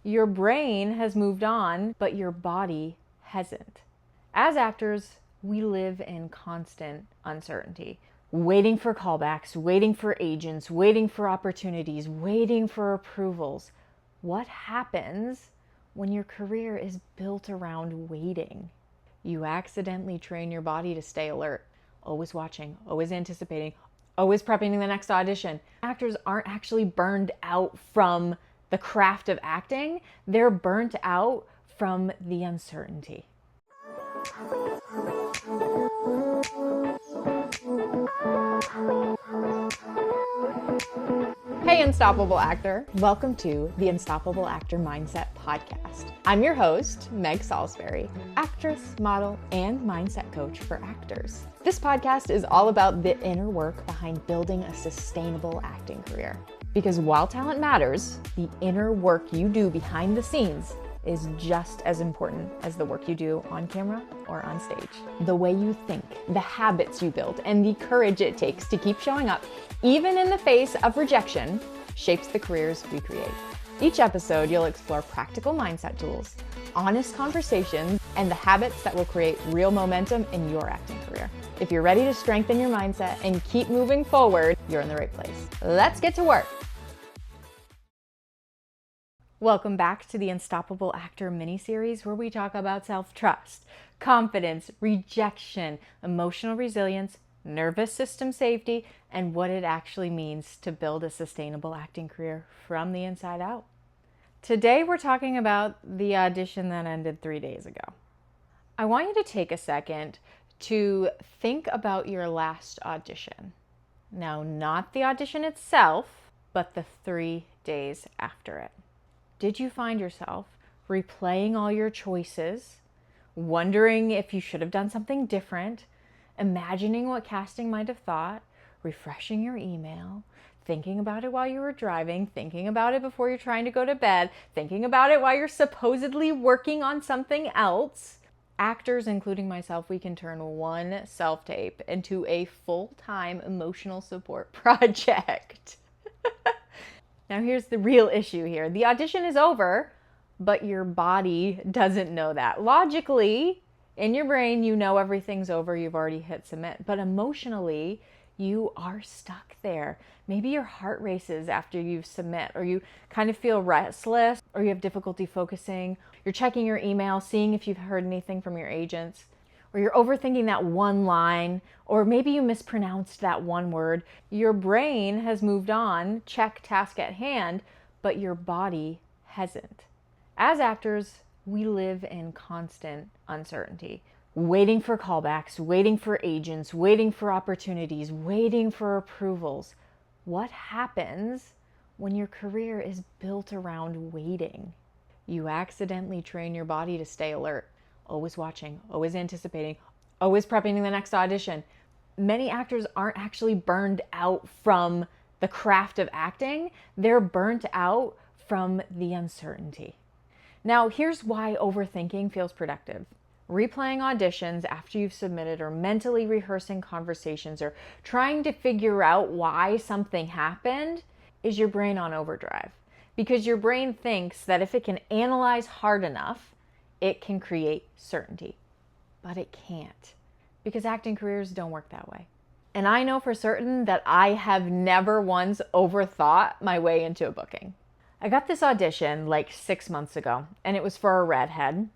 Your brain has moved on, but your body hasn't. As actors, we live in constant uncertainty, waiting for callbacks, waiting for agents, waiting for opportunities, waiting for approvals. What happens when your career is built around waiting? You accidentally train your body to stay alert, always watching, always anticipating, always prepping the next audition. Actors aren't actually burned out from the craft of acting, they're burnt out from the uncertainty. Hey, Unstoppable Actor. Welcome to the Unstoppable Actor Mindset Podcast. I'm your host, Meg Salisbury, actress, model, and mindset coach for actors. This podcast is all about the inner work behind building a sustainable acting career. Because while talent matters, the inner work you do behind the scenes is just as important as the work you do on camera or on stage. The way you think, the habits you build, and the courage it takes to keep showing up, even in the face of rejection, shapes the careers we create. Each episode, you'll explore practical mindset tools, honest conversations, and the habits that will create real momentum in your acting career. If you're ready to strengthen your mindset and keep moving forward, you're in the right place. Let's get to work. Welcome back to the Unstoppable Actor mini-series, where we talk about self-trust, confidence, rejection, emotional resilience, nervous system safety, and what it actually means to build a sustainable acting career from the inside out. Today we're talking about the audition that ended 3 days ago. I want you to take a second to think about your last audition. Now, not the audition itself, but the 3 days after it. Did you find yourself replaying all your choices, wondering if you should have done something different, imagining what casting might have thought, refreshing your email, thinking about it while you were driving, thinking about it before you're trying to go to bed, thinking about it while you're supposedly working on something else? Actors, including myself, we can turn one self-tape into a full-time emotional support project. Now here's the real issue here. The audition is over, but your body doesn't know that. Logically, in your brain, you know everything's over, you've already hit submit. But emotionally, you are stuck there. Maybe your heart races after you submit, or you kind of feel restless, or you have difficulty focusing. You're checking your email, seeing if you've heard anything from your agents, or you're overthinking that one line, or maybe you mispronounced that one word. Your brain has moved on, check task at hand, but your body hasn't. As actors, we live in constant uncertainty, waiting for callbacks, waiting for agents, waiting for opportunities, waiting for approvals. What happens when your career is built around waiting? You accidentally train your body to stay alert, always watching, always anticipating, always prepping the next audition. Many actors aren't actually burned out from the craft of acting. They're burnt out from the uncertainty. Now, here's why overthinking feels productive. Replaying auditions after you've submitted, or mentally rehearsing conversations, or trying to figure out why something happened is your brain on overdrive. Because your brain thinks that if it can analyze hard enough, it can create certainty. But it can't, because acting careers don't work that way. And I know for certain that I have never once overthought my way into a booking. I got this audition like 6 months ago, and it was for a redhead.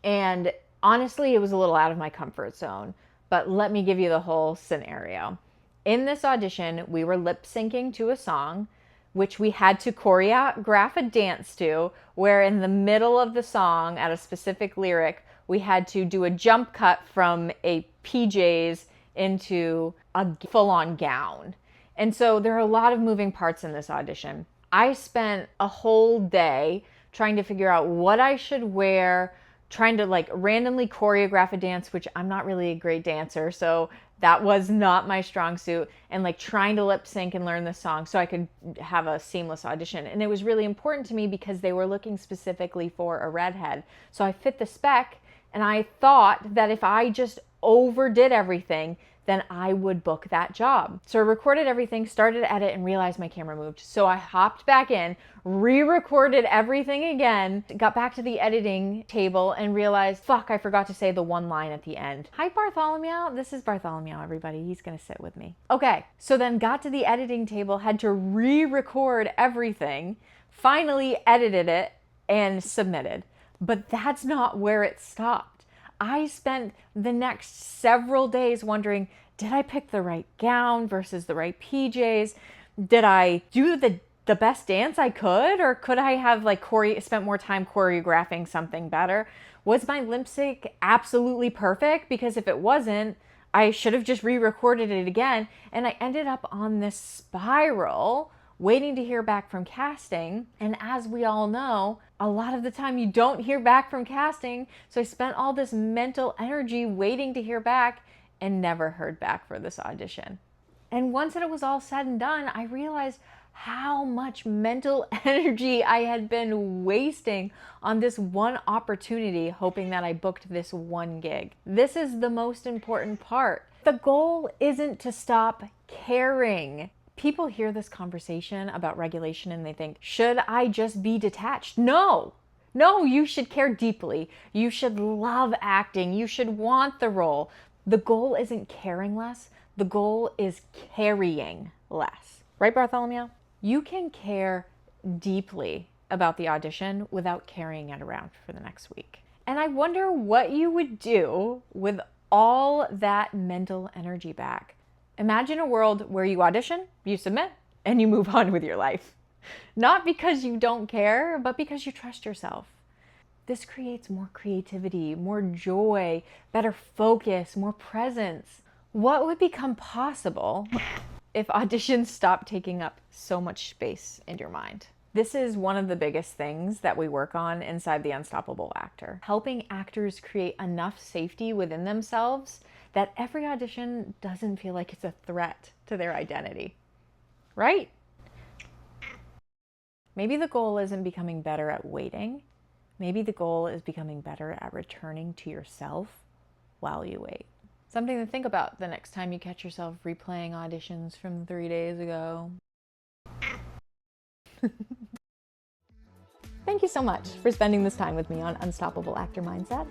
And honestly, it was a little out of my comfort zone, but let me give you the whole scenario. In this audition, we were lip syncing to a song, which we had to choreograph a dance to, where in the middle of the song, at a specific lyric, we had to do a jump cut from a PJs into a full-on gown. And so there are a lot of moving parts in this audition. I spent a whole day trying to figure out what I should wear, trying to randomly choreograph a dance, which I'm not really a great dancer, so that was not my strong suit, and trying to lip sync and learn the song so I could have a seamless audition. And it was really important to me because they were looking specifically for a redhead. So I fit the spec, and I thought that if I just overdid everything, then I would book that job. So I recorded everything, started to edit, and realized my camera moved. So I hopped back in, re-recorded everything again, got back to the editing table and realized, fuck, I forgot to say the one line at the end. Hi, Bartholomew. This is Bartholomew, everybody. He's gonna sit with me. Okay, so then got to the editing table, had to re-record everything, finally edited it and submitted. But that's not where it stopped. I spent the next several days wondering, did I pick the right gown versus the right PJs? Did I do the best dance I could? Or could I have spent more time choreographing something better? Was my lip sync absolutely perfect? Because if it wasn't, I should have just re-recorded it again. And I ended up on this spiral waiting to hear back from casting. And as we all know, a lot of the time you don't hear back from casting. So I spent all this mental energy waiting to hear back and never heard back for this audition. And once it was all said and done, I realized how much mental energy I had been wasting on this one opportunity, hoping that I booked this one gig. This is the most important part. The goal isn't to stop caring. People hear this conversation about regulation and they think, should I just be detached? No, you should care deeply. You should love acting. You should want the role. The goal isn't caring less. The goal is carrying less. Right, Bartholomew? You can care deeply about the audition without carrying it around for the next week. And I wonder what you would do with all that mental energy back. Imagine a world where you audition, you submit, and you move on with your life. Not because you don't care, but because you trust yourself. This creates more creativity, more joy, better focus, more presence. What would become possible if auditions stopped taking up so much space in your mind? This is one of the biggest things that we work on inside the Unstoppable Actor. Helping actors create enough safety within themselves that every audition doesn't feel like it's a threat to their identity, right? Maybe the goal isn't becoming better at waiting. Maybe the goal is becoming better at returning to yourself while you wait. Something to think about the next time you catch yourself replaying auditions from 3 days ago. Thank you so much for spending this time with me on Unstoppable Actor Mindset.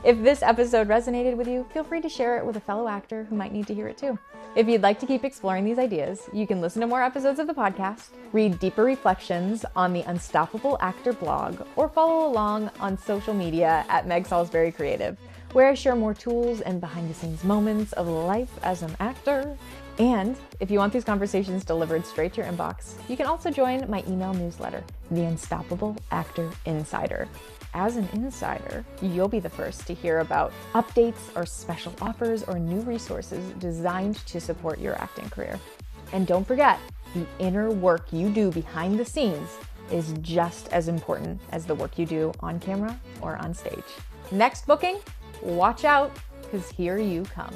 If this episode resonated with you, feel free to share it with a fellow actor who might need to hear it too. If you'd like to keep exploring these ideas, you can listen to more episodes of the podcast, read deeper reflections on the Unstoppable Actor blog, or follow along on social media at Meg Salisbury Creative, where I share more tools and behind-the-scenes moments of life as an actor. And if you want these conversations delivered straight to your inbox, you can also join my email newsletter, The Unstoppable Actor Insider. As an insider, you'll be the first to hear about updates or special offers or new resources designed to support your acting career. And don't forget, the inner work you do behind the scenes is just as important as the work you do on camera or on stage. Next booking, watch out, because here you come.